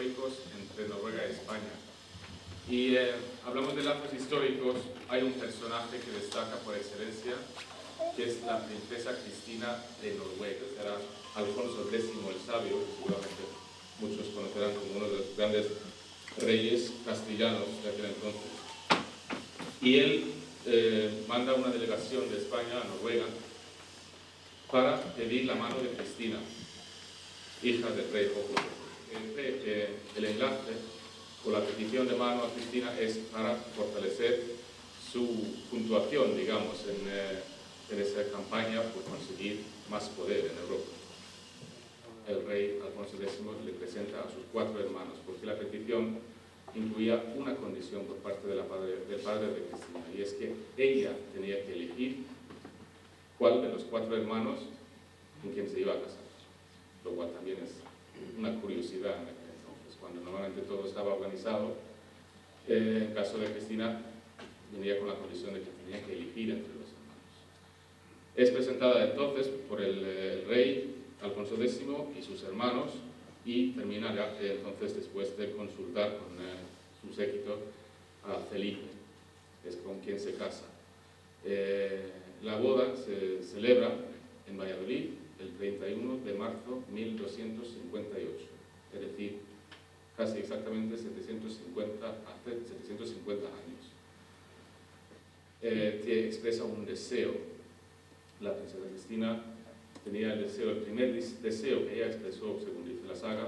históricos entre Noruega y España. Y hablamos de lazos históricos, hay un personaje que destaca por excelencia, que es la princesa Cristina de Noruega. Será Alfonso X el Sabio, que seguramente muchos conocerán como uno de los grandes reyes castellanos de aquel entonces. Y él manda una delegación de España a Noruega para pedir la mano de Cristina, hija del rey Håkon. El enlace o la petición de mano a Cristina es para fortalecer su puntuación, digamos, en esa campaña por conseguir más poder en Europa. El rey Alfonso X le presenta a sus 4 hermanos, porque la petición incluía una condición por parte del padre de Cristina, y es que ella tenía que elegir cuál de los 4 hermanos con quien se iba a casar, lo cual también es una curiosidad en aquel entonces, cuando normalmente todo estaba organizado. En caso de Cristina, venía con la condición de que tenía que elegir entre los hermanos. Es presentada entonces por el rey Alfonso X y sus hermanos, y termina entonces, después de consultar con su séquito, a Felipe, es con quien se casa. La boda se celebra en Valladolid el 31 de marzo de 1258, es decir, casi exactamente hace 750 años. Que expresa un deseo. La princesa Cristina tenía el deseo, el primer deseo que ella expresó, según dice la saga,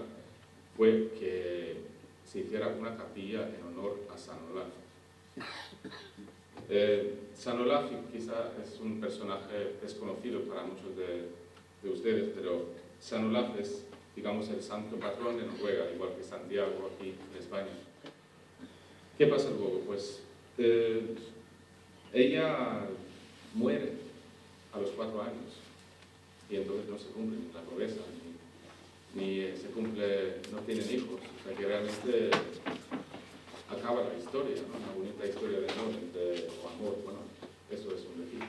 fue que se hiciera una capilla en honor a San Olaf. San Olaf quizá es un personaje desconocido para muchos de ustedes, pero San Olaf es, digamos, el santo patrón de Noruega, igual que Santiago aquí en España. ¿Qué pasa luego? Pues ella muere a los 4 años, y entonces no se cumple ni la promesa, ni se cumple, no tienen hijos, o sea que realmente acaba la historia, ¿no? Una bonita historia de amor, bueno, eso es un decir.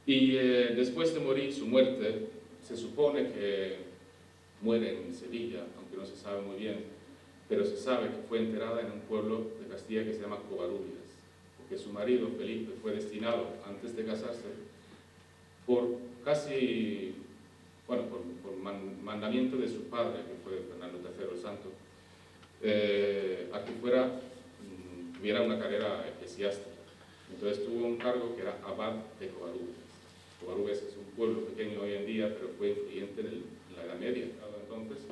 Y después de morir, su muerte, se supone que muere en Sevilla, aunque no se sabe muy bien, pero se sabe que fue enterrada en un pueblo de Castilla que se llama Covarrubias, porque su marido, Felipe, fue destinado, antes de casarse, por casi, bueno, por mandamiento de su padre, que fue Fernando III el Santo, a que tuviera una carrera eclesiástica. Entonces tuvo un cargo que era abad de Covarrubias. Covarrubias es un pueblo pequeño hoy en día, pero fue influyente en la Edad Media, entonces.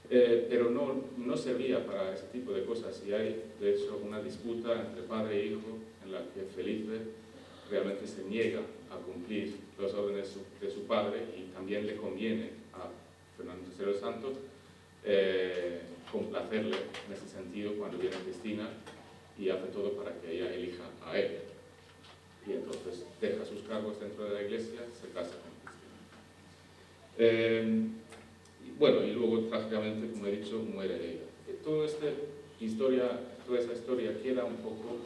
Pero no servía para ese tipo de cosas, y hay, de hecho, una disputa entre padre e hijo en la que Felipe realmente se niega a cumplir las órdenes de su padre, y también le conviene a Fernando III el Santo complacerle en ese sentido cuando viene Cristina, y hace todo para que ella elija a él. Y entonces deja sus cargos dentro de la iglesia, se casa con Cristina. Bueno, y luego trágicamente, como he dicho, muere ella. Toda esa historia queda un poco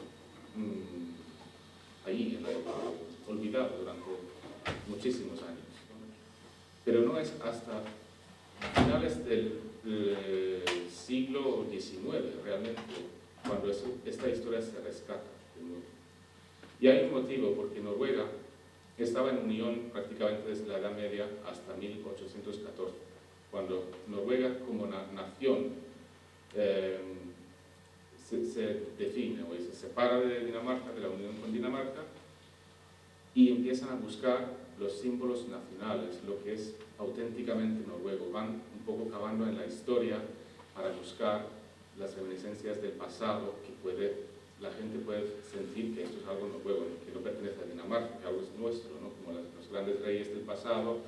ahí, olvidada durante muchísimos años. Pero no es hasta finales del siglo XIX, realmente, cuando esta historia se rescata de nuevo. Y hay un motivo, porque Noruega estaba en unión prácticamente desde la Edad Media hasta 1814, cuando Noruega como nación se define, o se separa de Dinamarca, de la unión con Dinamarca, y empiezan a buscar los símbolos nacionales, lo que es auténticamente noruego. Van un poco cavando en la historia para buscar las reminiscencias del pasado, que la gente puede sentir que esto es algo noruego, que no pertenece a Dinamarca, que algo es nuestro, ¿no? Como los grandes reyes del pasado,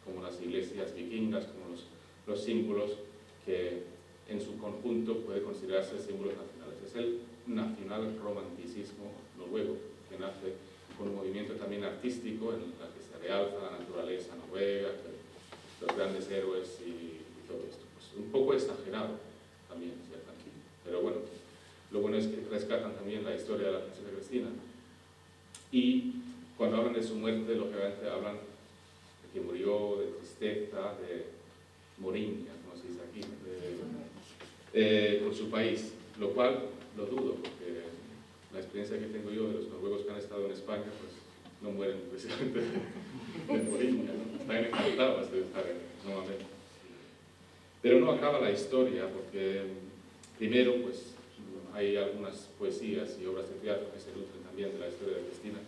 como las iglesias vikingas, como los símbolos que en su conjunto puede considerarse símbolos nacionales. Es el nacional romanticismo noruego, que nace con un movimiento también artístico en el que se realza la naturaleza noruega, los grandes héroes y todo esto. Pues un poco exagerado también, ciertamente. Pero bueno, lo bueno es que rescatan también la historia de la princesa Cristina. Y cuando hablan de su muerte, lógicamente hablan de que murió de tristeza, de moriña, como se dice aquí, por su país, lo cual lo dudo, porque la experiencia que tengo yo de los noruegos que han estado en España, pues no mueren precisamente de morir, ¿no? Están encantados de estar nuevamente. Pero no acaba la historia, porque primero pues hay algunas poesías y obras de teatro que se nutren también de la historia de Cristina.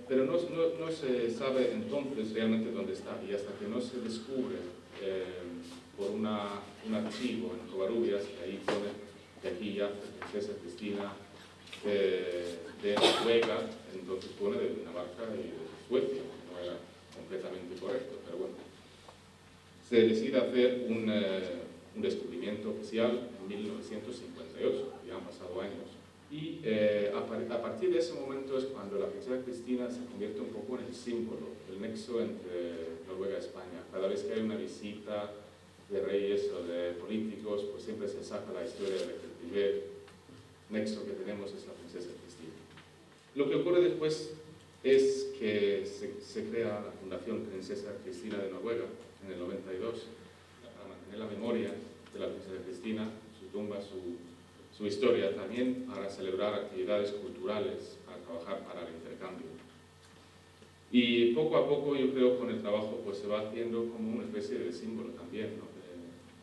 Pero no se sabe entonces realmente dónde está, y hasta que no se descubre por un archivo en Covarrubias, que ahí pone que aquí yace Princesa Cristina de Noruega, entonces pone de Dinamarca y de Suecia, que no era completamente correcto, pero bueno. Se decide hacer un descubrimiento oficial en 1958, ya han pasado años. Y a partir de ese momento es cuando la princesa Cristina se convierte un poco en el símbolo, el nexo entre Noruega y España. Cada vez que hay una visita de reyes o de políticos, pues siempre se saca la historia de que el primer nexo que tenemos es la princesa Cristina. Lo que ocurre después es que se crea la Fundación Princesa Cristina de Noruega en el 92 para mantener la memoria de la princesa Cristina, su tumba, su historia, también para celebrar actividades culturales, para trabajar para el intercambio. Y poco a poco, yo creo, con el trabajo pues se va haciendo como una especie de símbolo también, ¿no?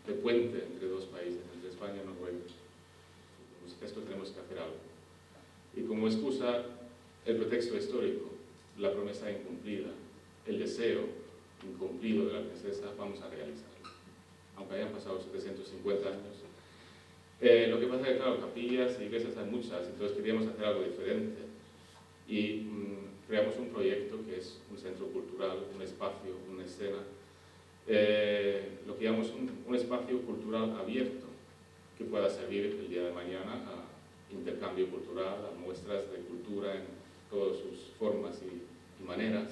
de puente entre dos países, entre España y Noruega. Pues esto tenemos que hacer algo. Y como excusa, el pretexto histórico, la promesa incumplida, el deseo incumplido de la princesa, vamos a realizarlo. Aunque hayan pasado 750 años. Lo que pasa es que, claro, capillas e iglesias hay muchas, entonces queríamos hacer algo diferente. Y creamos un proyecto que es un centro cultural, un espacio, una escena, lo que llamamos un espacio cultural abierto, que pueda servir el día de mañana a intercambio cultural, a muestras de cultura en todas sus formas y maneras,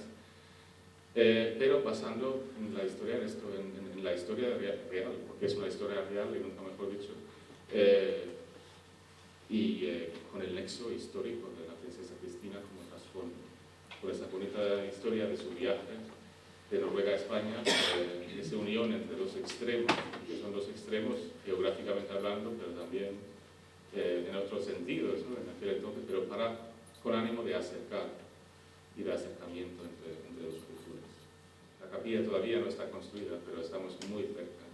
pero basando en la historia, en la historia real, porque es una historia real y nunca mejor dicho, con el nexo histórico de la princesa Cristina como trasfondo, por esa bonita historia de su viaje de Noruega a España, esa unión entre dos extremos, que son dos extremos geográficamente hablando, pero también en otros sentidos, ¿no? En aquel entonces, pero con ánimo de acercar y de acercamiento entre dos culturas. La capilla todavía no está construida, pero estamos muy cerca.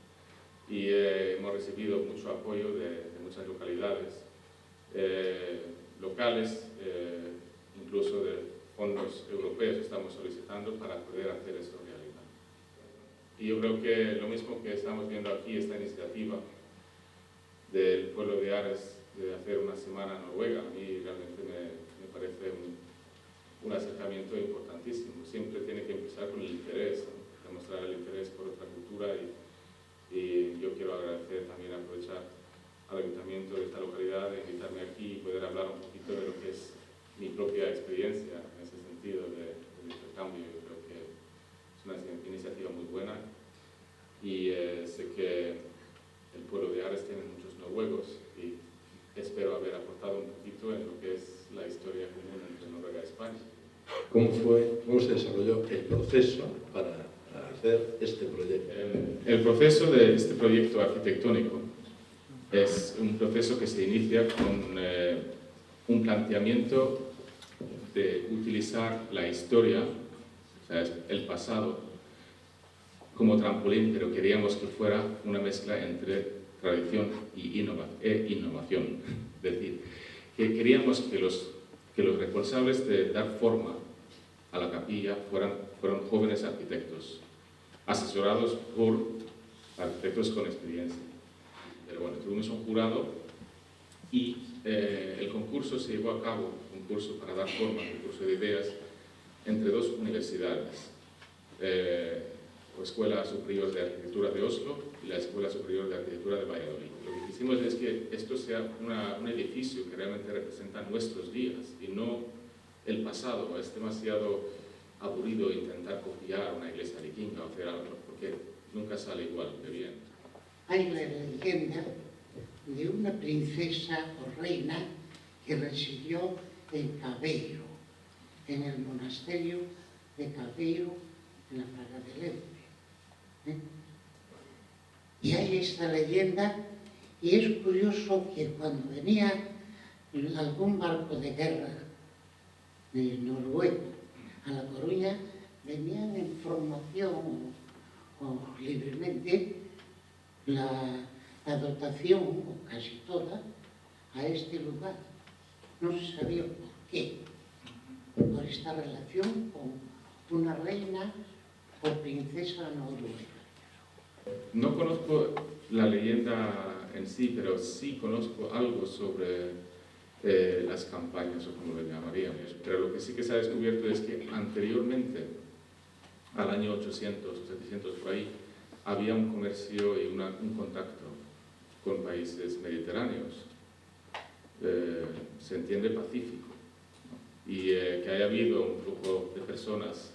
Y hemos recibido mucho apoyo de muchas localidades locales, incluso de fondos europeos estamos solicitando para poder hacer esto realidad. Y yo creo que lo mismo que estamos viendo aquí, esta iniciativa del pueblo de Ares de hacer una semana en Noruega, a mí realmente me parece un acercamiento importantísimo. Siempre tiene que empezar con el interés, ¿no? Demostrar el interés por otra cultura y yo quiero agradecer también, aprovechar al ayuntamiento de esta localidad de invitarme aquí y poder hablar un poquito de lo que es mi propia experiencia en ese sentido del intercambio. Yo creo que es una iniciativa muy buena y sé que el pueblo de Ares tiene muchos noruegos y espero haber aportado un poquito en lo que es la historia común entre Noruega y España. ¿Cómo se desarrolló el proceso para hacer este proyecto? El proceso de este proyecto arquitectónico es un proceso que se inicia con un planteamiento de utilizar la historia, o sea, el pasado, como trampolín, pero queríamos que fuera una mezcla entre tradición e innovación. Es decir, que queríamos que los responsables de dar forma a la capilla fueron jóvenes arquitectos, asesorados por arquitectos con experiencia. Pero bueno, tuvimos un jurado y el concurso se llevó a cabo, un concurso para dar forma, un concurso de ideas, entre dos universidades, la Escuela Superior de Arquitectura de Oslo y la Escuela Superior de Arquitectura de Valladolid. Lo que quisimos es que esto sea un edificio que realmente representa nuestros días y no el pasado. Es demasiado aburrido intentar copiar una iglesia vikinga o hacer algo, porque nunca sale igual de bien. Hay la leyenda de una princesa o reina que residió en Cabeiro, en el monasterio de Cabeiro, en la Praga del Ebro. Y hay esta leyenda, y es curioso que cuando venía algún barco de guerra de Noruega a La Coruña, venían en formación o libremente la dotación, o casi toda, a este lugar. No se sabía por qué, por esta relación con una reina o princesa noruega. No conozco la leyenda en sí, pero sí conozco algo sobre las campañas, o como le llamaríamos. Pero lo que sí que se ha descubierto es que anteriormente, al año 800 o 700 por ahí, había un comercio y un contacto con países mediterráneos. Se entiende pacífico, ¿no? Y que haya habido un grupo de personas,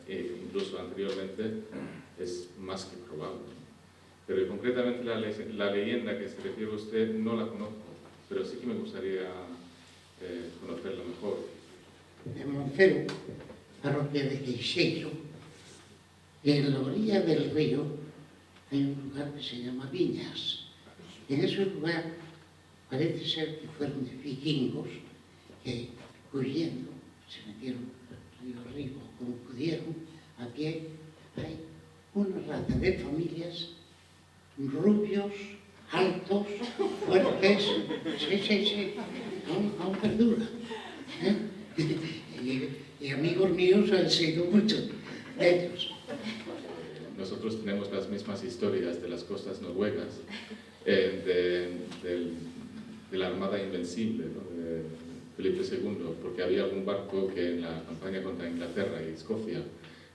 incluso anteriormente, es más que probable. Pero concretamente la leyenda que se refiere a usted no la conozco, pero sí que me gustaría conocerla mejor. En Moncero, parroquia de Queixeiro, en la orilla del río hay un lugar que se llama Viñas. En ese lugar parece ser que fueron de vikingos que, huyendo, se metieron río arriba como pudieron, a pie. Hay una raza de familias, rubios, altos, fuertes, sí, aún perdura. Y amigos míos han sido muchos de ellos. Nosotros tenemos las mismas historias de las costas noruegas, de la Armada Invencible, ¿no? De Felipe II, porque había algún barco que en la campaña contra Inglaterra y Escocia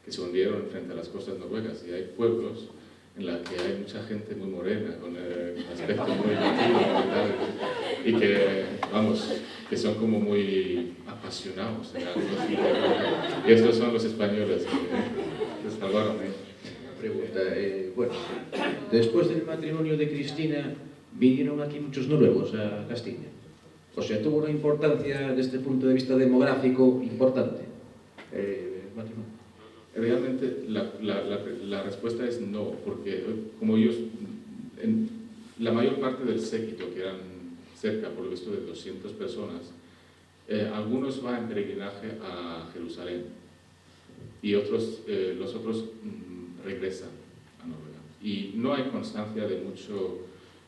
que se hundieron frente a las costas noruegas, y hay pueblos en los que hay mucha gente muy morena, con aspecto muy latino y que, vamos, que son como muy apasionados en algo así. Y estos son los españoles que se salvaron ahí. Pregunta, bueno, después del matrimonio de Cristina, ¿vinieron aquí muchos noruegos a Castilla? O sea, ¿tuvo una importancia desde el punto de vista demográfico importante el matrimonio? Realmente la respuesta es no, porque como ellos, la mayor parte del séquito, que eran cerca, por lo visto, de 200 personas, algunos van en peregrinaje a Jerusalén y los otros regresan a Noruega. Y no hay constancia de mucho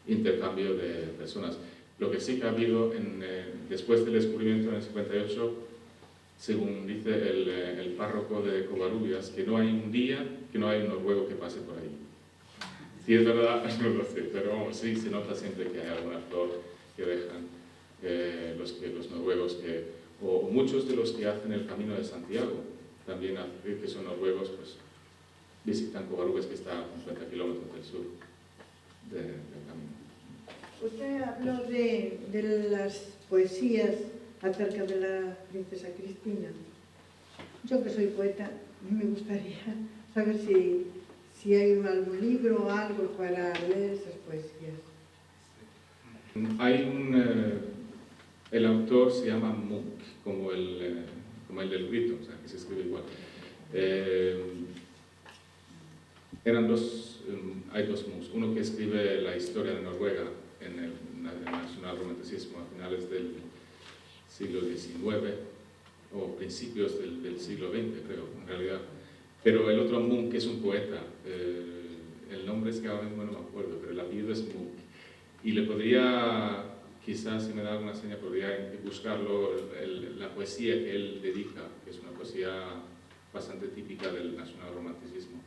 intercambio de personas. Lo que sí que ha habido después del descubrimiento en el 58, según dice el párroco de Covarrubias, que no hay un día que no hay un noruego que pase por ahí. Si es verdad, no lo sé, pero sí se nota siempre que hay alguna flor que dejan los noruegos, o muchos de los que hacen el Camino de Santiago, también que son noruegos, pues visitan Covarrubias, que está a 50 kilómetros del sur del camino. Usted habló de las poesías acerca de la princesa Cristina. Yo, que soy poeta, me gustaría saber si hay algún libro o algo para leer esas poesías. Hay el autor se llama Munch, como el del grito, o sea, que se escribe igual. Hay dos Munchs, uno que escribe la historia de Noruega en el nacional romanticismo a finales del siglo XIX o principios del siglo XX, creo, en realidad. Pero el otro Munch, que es un poeta, el nombre es que ahora mismo no me acuerdo, pero el apellido es Munch. Y le podría, quizás si me da alguna seña, podría buscarlo, la poesía que él dedica, que es una poesía bastante típica del nacional romanticismo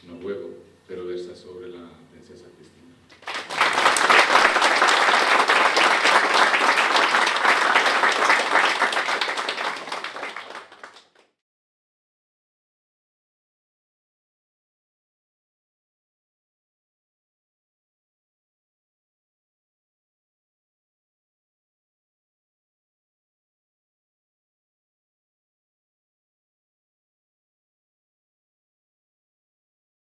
noruego, pero versa sobre la princesa